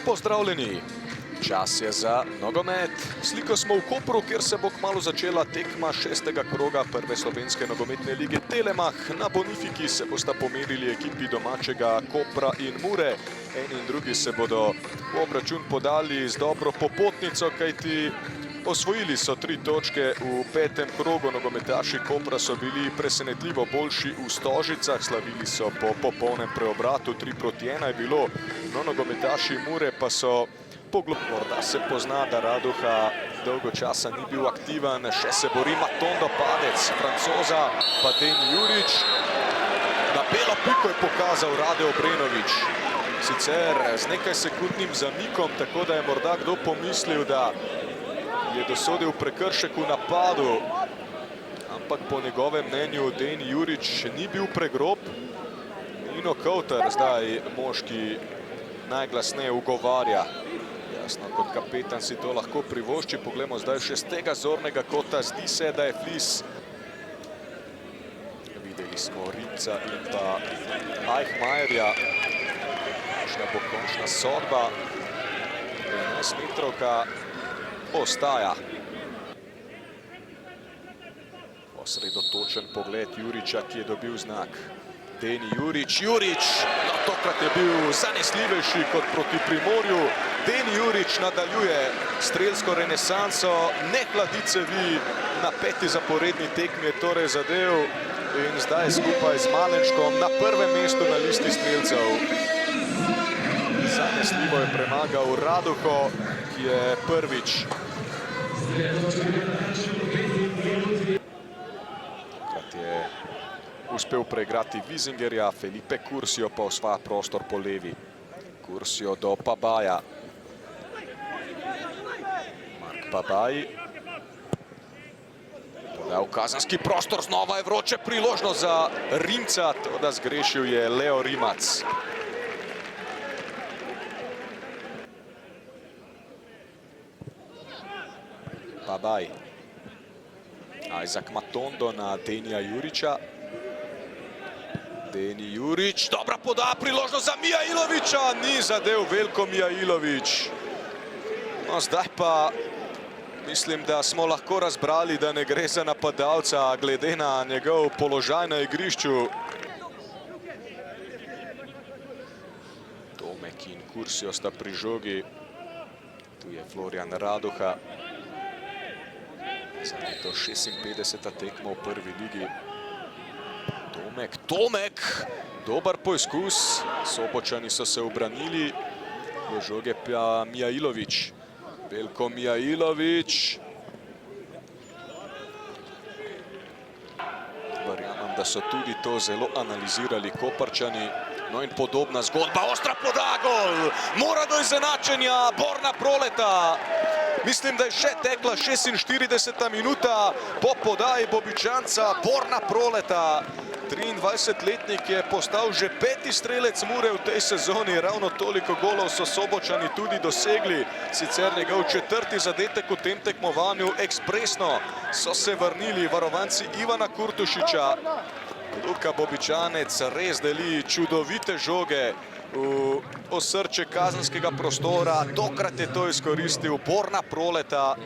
Pozdravljeni! Čas je za nogomet. Sliko smo v Kopru, kjer se bo kmalu začela tekma 6. kroga prve slovenske nogometne lige Telemach. Na Bonifiki se bosta pomerili ekipi domačega Kopra in Mure. Eni in drugi se bodo v obračun podali z dobro popotnico, kajti osvojili so 3 točke v 5. krogu. Nogometaši Kopra so bili presenetljivo boljši v Stožicah, slavili so po popolnem preobratu, 3:1 je bilo. No, nogometaši Mure pa so morda se pozna, da Raduha dolgo časa ni bil aktiven, še se bori Matondo, padec Francoza, pa Deni Jurič. Na belo piko je pokazal Rade Obrenović. Sicer z nekaj sekundnim zamikom, tako da je morda kdo pomislil, da je dosodil prekršek v napadu. Ampak po njegovem mnenju Deni Jurič ni bil pregrob. Nino Kauter zdaj moški najglasneje ugovarja. Jasno, kot kapetan si to lahko privošči. Poglejmo zdaj še z tega zornega kota. Zdi se, da je Flis. Videli smo Rimca in pa Eichmajerja. Kakšna bo končna sodba. 11-metrovka ostaja. Osredotočen pogled Juriča, ki je dobil znak. Deni Jurič. Jurič, no tokrat je bil zanesljivejši kot proti Primorju. Deni Jurič nadaljuje strelsko renesanso. Ne hladicevi, na 5. zaporedni tekmi je torej zadev in zdaj skupaj z Malenškom na prvem mestu na listi strelcev. Zanesljivo je premagal Raduho, ki je prvič. Tokrat je uspel preigrati Vizingerja, Felipe Curcio pa osvaja prostor po levi. Curcio do Pabaja. Mark Pabaj. Podal kazenski prostor, znova je vroče, priložnost za Rimca, toda zgrešil je Leo Rimac. Pabaj. Isaac Matondo na Denija Juriča. Deni Jurič, dobra podaja, priložnost za Mijailovića, ni zadev Veljko Mijailović. No, zdaj pa mislim, da smo lahko razbrali, da ne gre za napadalca, glede na njegov položaj na igrišču. Tomek in Curcio sta pri žogi. Tu je Florian Raduha. Zdaj je to 56. tekma v prvi ligi. Tomek, dober poizkus. Sobočani so se ubranili. Do žoge pa Mijailović. Veljko Mijailović. Verjamem, da so tudi to zelo analizirali Koprčani. No in podobna zgodba, ostra podaja, gol! Mora do izenačenja Borna Proleta. Mislim, da je še tekla 46. minuta po podaji Bobičanca Borna Proleta. 23-letnik je postal že 5. strelec Mure v tej sezoni. Ravno toliko golov so Sobočani tudi dosegli. Sicer njegov 4. zadetek v tem tekmovanju. Ekspresno so se vrnili varovanci Ivana Kurtušiča. Luka Bobičanec res deli čudovite žoge v osrče kazenskega prostora. Tokrat je to izkoristil Borna Proleta.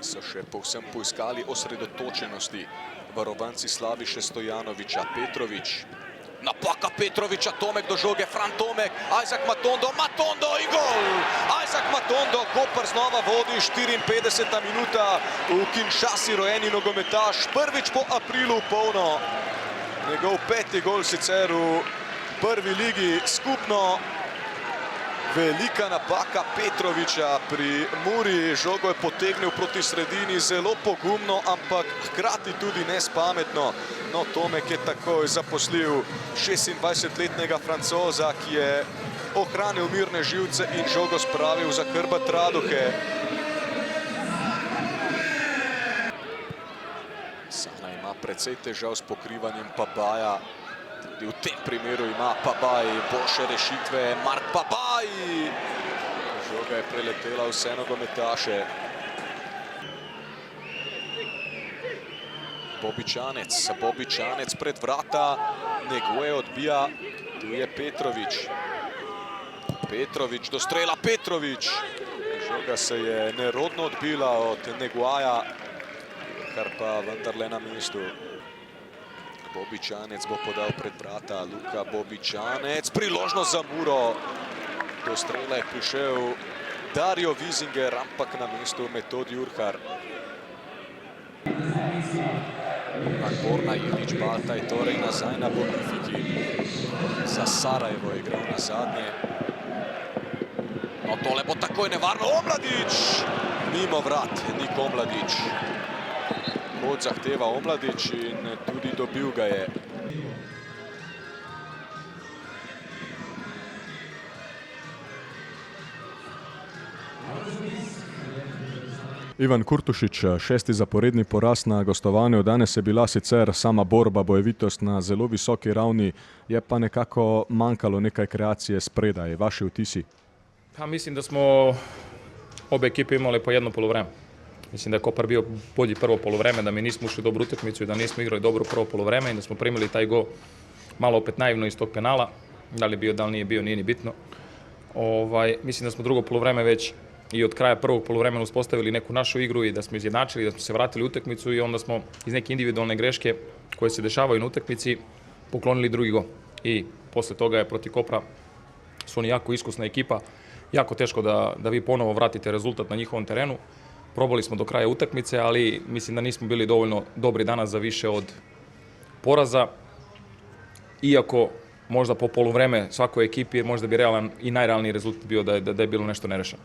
So še povsem poiskali osredotočenosti varovanci Slaviše Stojanovića. Petrović. Napaka Petrovića, Tomek do žoge, Fran Tomek, Isaac Matondo, Matondo in gol! Isaac Matondo, Koper znova vodi, 54. minuta, v Kinshasi rojeni nogometaš, prvič po aprilu polno. Njegov 5. gol sicer v prvi ligi skupno. Velika napaka Petrovića pri Muri, žogo je potegnil proti sredini, zelo pogumno, ampak hkrati tudi nespametno. No, Tomek je takoj zaposlil 26-letnega Francoza, ki je ohranil mirne živce in žogo spravil za hrbet Raduhe. Sana ima precej težav s pokrivanjem Pabaja. Tudi v tem primeru ima Pabaj boljše rešitve. Mark Pabaj! Žoga Žoga je preletela vse nogometaše. Bobičanec pred vrata, Negue odbija, tu je Petrović. Petrović do strela, Petrović! Žoga se je nerodno odbila od Neguaja, kar pa vendarle na mestu. Bobičanec bo podal pred vrata, Luka Bobičanec, priložnost za Muro. Do strela je prišel Dario Wiesinger, ampak na mestu Metodi Urhar. Borna Ilić Baltaj torej nazaj na Bonifiki. Za Sarajevo je igral na zadnje. No tole bo takoj nevarno. Omladić! Mimo vrat, Nik Omladić. Kot zahteva Omladić in tudi dobil ga je. Ivan Kurtušić, 6. zaporedni poraz na gostovanju. Danes je bila sicer sama borba, bojevitost na zelo visoki ravni, je pa nekako manjkalo nekaj kreacije spredaj. Vaši vtisi? Pa mislim da smo obe ekipe imali po jedno polovreme. Mislim da je Kopar bio bolji prvo polovreme, da mi nismo ušli dobru utakmicu i da nismo igrali dobro prvo polovreme i da smo primili taj gol malo opet naivno iz tog penala. Da li je bio, da li nije bio, nije ni bitno. Mislim da smo drugo polovreme već i od kraja prvog polovremena uspostavili neku našu igru i da smo izjednačili, da smo se vratili u utakmicu i onda smo iz neke individualne greške koje se dešavaju na utakmici poklonili drugi gol. I posle toga je protiv Kopra, su oni jako iskusna ekipa, jako teško da vi ponovo vratite rezultat na njihovom terenu. Probali smo do kraja utakmice, ali mislim da nismo bili dovoljno dobri danas za više od poraza. Iako možda po poluvreme svakoj ekipi možda bi realan i najrealniji rezultat bio da je bilo nešto nerešeno.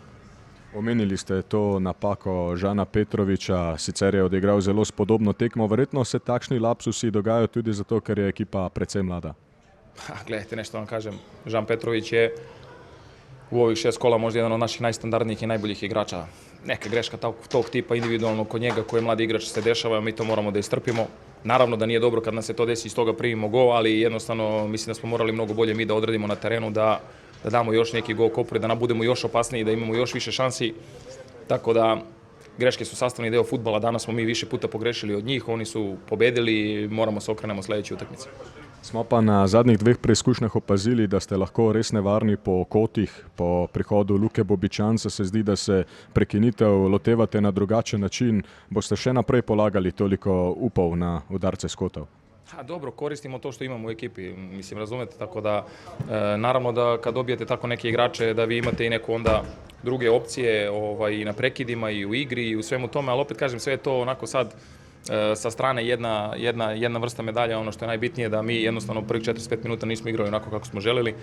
Omenili ste to napako Žana Petrovića, sicer je odigral zelo spodobno tekmo. Verjetno se takšni lapsusi dogajajo tudi zato, ker je ekipa precej mlada. Gledajte, nešto vam kažem. Žan Petrović je u ovih 6 kola možda jedan od naših najstandardnijih i najboljih igrača. Neka greška tog tipa individualno kod njega koji je mladi igrač se dešava, mi to moramo da istrpimo. Naravno da nije dobro kad nam se to desi, iz toga primimo gol, ali jednostavno mislim da smo morali mnogo bolje mi da odradimo na terenu, da damo još neki gol Kopru, da budemo još opasniji, da imamo još više šansi. Tako da greške su sastavni deo fudbala, danas smo mi više puta pogrešili od njih, oni su pobedili i moramo se okrenemo sljedeće utakmice. Smo pa na zadnjih dveh preizkušnjah opazili, da ste lahko res nevarni po kotih. Po prihodu Luke Bobičanca se zdi, da se prekinitev lotevate na drugačen način. Boste še naprej polagali toliko upov na udarce s kotov? Dobro, koristimo to što imamo u ekipi, mislim, razumete, tako da naravno da kad dobijete tako neke igrače da vi imate i neku onda druge opcije i na prekidima i u igri i u svemu tome, ali opet kažem, sve je to onako sad sa strane jedna vrsta medalja, ono što je najbitnije da mi jednostavno prvih 45 minuta nismo igrali onako kako smo želeli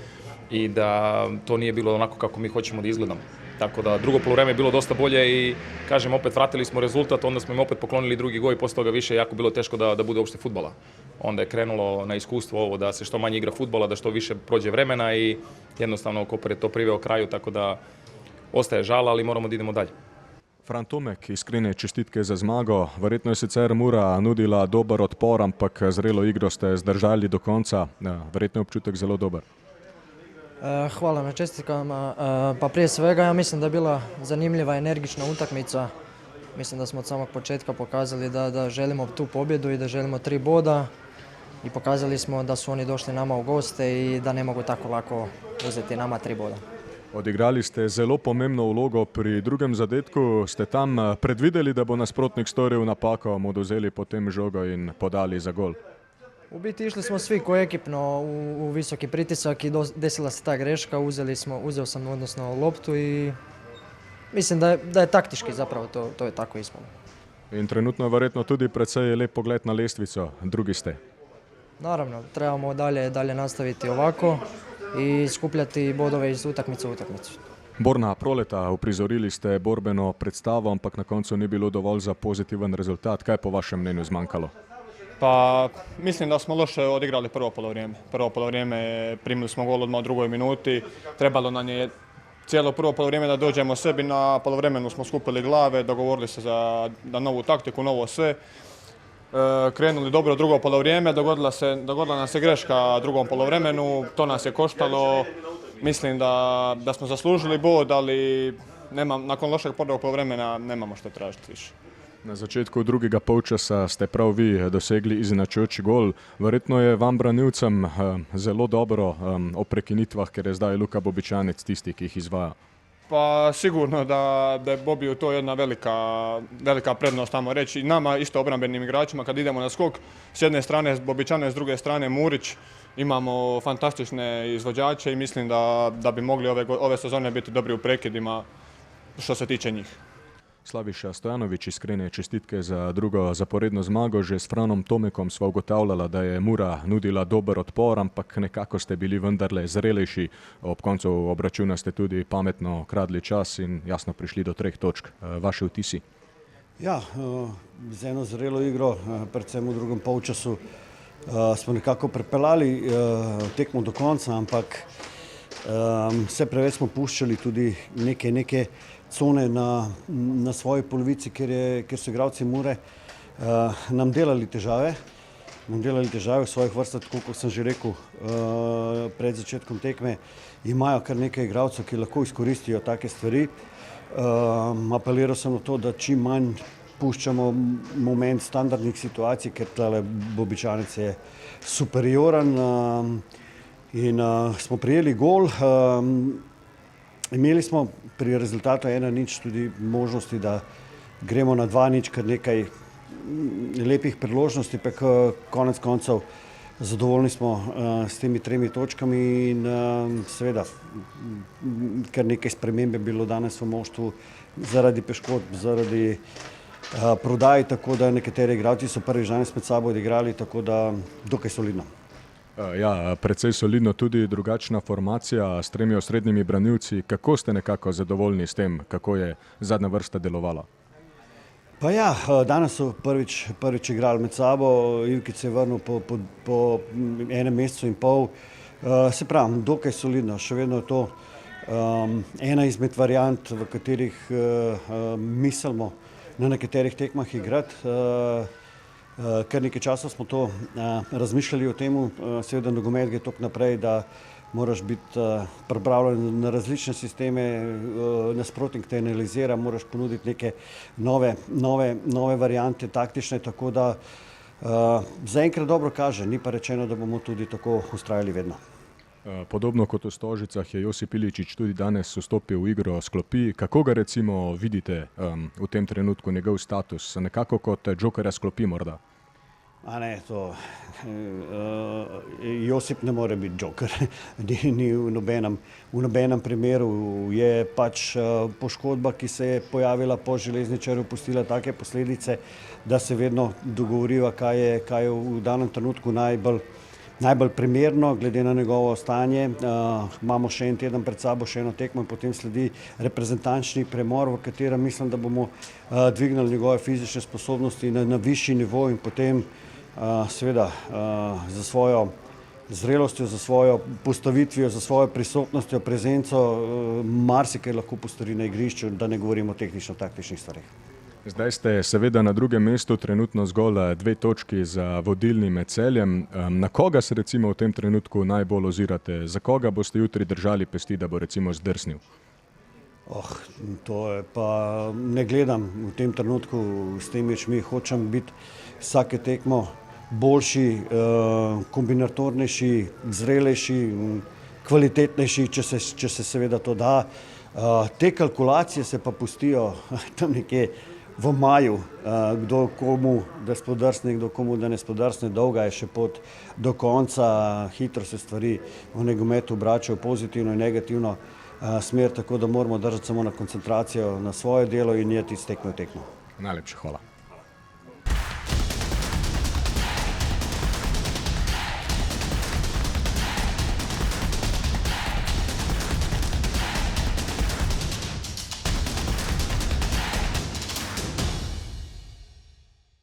i da to nije bilo onako kako mi hoćemo da izgledamo. Tako da drugo poluvreme je bilo dosta bolje i kažem opet vratili smo rezultat, onda smo im opet poklonili drugi gol i posle toga više jako bilo teško da bude uopšte fudbala. Onda je krenulo na iskustvo ovo da se što manje igra fudbala, da što više prođe vremena i jednostavno Kopar je to priveo kraju, tako da ostaje žal, ali moramo da idemo dalje. Fran Tomek, iskrene čestitke za zmago. Verjetno je sicer Mura nudila dober odpor, ampak zrelo igro ste zdržali do konca. Verjetno je občutek zelo dober. Hvala na čestitkama. Pa prije svega ja mislim da je bila zanimljiva, energična utakmica. Mislim da smo od samog početka pokazali da želimo tu pobjedu i da želimo 3 boda. I pokazali smo da su oni došli nama u goste i da ne mogu tako lako uzeti nama 3 boda. Odigrali ste zelo pomembno vlogo pri drugem zadetku. Ste tam predvideli, da bo nasprotnik storil napako, mu odvzeli potem žogo in podali za gol? U biti išli smo svi koekipno u visoki pritisak i desila se ta greška. Uzeo sam odnosno loptu i mislim da je taktički zapravo to je tako ispalo. In trenutno je verjetno tudi precej lep pogled na lestvico. Drugi ste. Naravno, trebamo dalje nastaviti ovako i skupljati bodove iz utakmice u utakmicu. Borna Proleta, uprizorili ste borbeno predstavo, ampak na koncu ni bilo dovolj za pozitiven rezultat. Kaj je po vašem mnenju zmanjkalo? Pa mislim da smo loše odigrali prvo polovrijeme. Prvo polovrijeme primili smo gol odmah u drugoj minuti. Trebalo nam je cijelo prvo polovrijeme da dođemo sebi. Na polovremenu smo skupili glave, dogovorili se za novu taktiku, novo sve. Krenuli dobro drugo polovrijeme, dogodila nam se greška drugom polovremenu, to nas je koštalo. Mislim da smo zaslužili bod, ali nakon lošeg prvog poluvremena nemamo što tražiti više. Na začetku drugega polčasa ste prav vi dosegli izenačujoči gol. Verjetno je vam branilcem zelo dobro o prekinitvah, ker je zdaj Luka Bobičanec tisti, ki jih izvaja. Pa sigurno da je Bobiju to jedna velika prednost, tamo reći. Nama isto obrambenim igračima kad idemo na skok, s jedne strane Bobičanec, s druge strane Murić, imamo fantastične izvođače i mislim da bi mogli ove sezone biti dobri u prekidima što se tiče njih. Slaviša Stojanović, iskrene čestitke za drugo zaporedno zmago. Že s Franom Tomekom sva ugotavljala, da je Mura nudila dober odpor, ampak nekako ste bili vendarle zrelejši. Ob koncu obračuna ste tudi pametno kradli čas in jasno prišli do 3 točk. Vaši vtisi? Ja, z eno zrelo igro, predvsem v drugem polčasu, smo nekako pripeljali tekmo do konca, ampak vse preveč smo puščali tudi neke cone na svoji polovici, kjer so igralci Mure nam delali težave. V svojih vrstah, tako kot sem že rekel pred začetkom tekme, imajo kar nekaj igralcev, ki lahko izkoristijo take stvari. Apeliral sem na to, da čim manj puščamo moment standardnih situacij, ker tale Bobičanec je superioren in smo prijeli gol. Imeli smo pri rezultatu 1:0 tudi možnosti, da gremo na 2:0, kar nekaj lepih priložnosti, pa konec koncev zadovoljni smo s temi 3 točkami in seveda kar nekaj spremembe bilo danes v moštvu zaradi poškodb, zaradi prodaj, tako da nekateri igralci so prvič danes med sabo odigrali, tako da dokaj solidno. Ja, precej solidno, tudi drugačna formacija s 3 osrednjimi branilci. Kako ste nekako zadovoljni s tem, kako je zadnja vrsta delovala? Pa ja, danes so prvič igrali med sabo, Ivkic se je vrnil po 1 mesecu in pol. Se pravi, dokaj solidno, še vedno je to ena izmed variant, v katerih mislimo na nekaterih tekmah igrati. Kar nekaj časa smo to razmišljali o tem, seveda nogomet gre toliko naprej, da moraš biti pripravljen na različne sisteme, nasprotnik te analizira, moraš ponuditi neke nove variante taktične, tako da zaenkrat dobro kaže, ni pa rečeno, da bomo tudi tako vztrajali vedno. Podobno kot v Stožicah je Josip Iličić tudi danes vstopil v igro s klopi. Kako ga recimo vidite v tem trenutku, njegov status? Nekako kot džokerja s klopi morda? A ne, to Josip ne more biti džoker, ni v nobenem primeru. Je pač poškodba, ki se je pojavila po Železničarju, pustila take posledice, da se vedno dogovoriva, kaj je v danem trenutku najbolj primerno, glede na njegovo stanje. Imamo še en teden pred sabo, še eno tekmo in potem sledi reprezentančni premor, v katerem mislim, da bomo dvignili njegove fizične sposobnosti na višji nivo in potem seveda za svojo zrelostjo, za svojo postavitvijo, za svojo prisotnostjo, prezenco marsikaj lahko postori na igrišču, da ne govorimo o tehnično-taktičnih stvareh. Zdaj ste seveda na drugem mestu, trenutno zgolj 2 točki za vodilnim Celjem. Na koga se recimo v tem trenutku najbolj ozirate? Za koga boste jutri držali pesti, da bo recimo zdrsnil? To je pa ne gledam v tem trenutku s temi očmi. Hočem biti vsake tekmo boljši, kombinatornejši, zrelejši, kvalitetnejši, če se seveda to da. Te kalkulacije se pa pustijo tam nekje v maju, kdo komu da spodrsne, kdo komu da ne spodrsne, dolga je še pot do konca, hitro se stvari v nogometu obračajo pozitivno in negativno smer, tako da moramo držati samo na koncentracijo, na svoje delo in iti iz tekme v tekmo. Najlepša hvala.